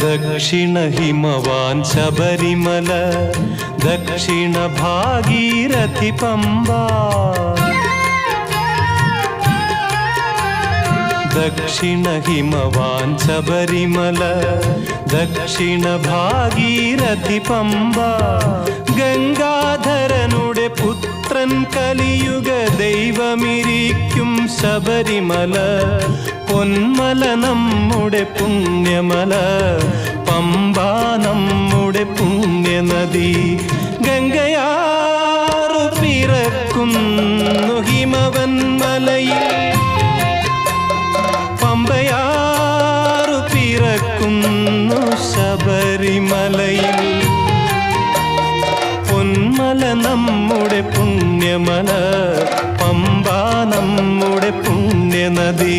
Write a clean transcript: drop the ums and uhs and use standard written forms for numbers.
ദക്ഷിണ ഹിമവാൻ ശബരിമല, ദക്ഷിണ ഭാഗീരഥി പമ്പ. ദക്ഷിണ ഹിമവാൻ ശബരിമല, ദക്ഷിണ ഭാഗീരഥി പമ്പ. ഗംഗാധരനുടെ പുത്രൻ കലിയുഗ ദൈവമിരിക്കും ശബരിമല. പൊന്മല നമ്മുടെ പുണ്യമല, പമ്പ നമ്മുടെ പുണ്യനദി. ഗംഗയാറു പിറക്കുന്നു ഹിമവൻ മലയിൽ, പമ്പയാറു പിറക്കുന്നു ശബരിമലയിൽ. പൊന്മല നമ്മുടെ പുണ്യമല, പമ്പ നമ്മുടെ പുണ്യനദി.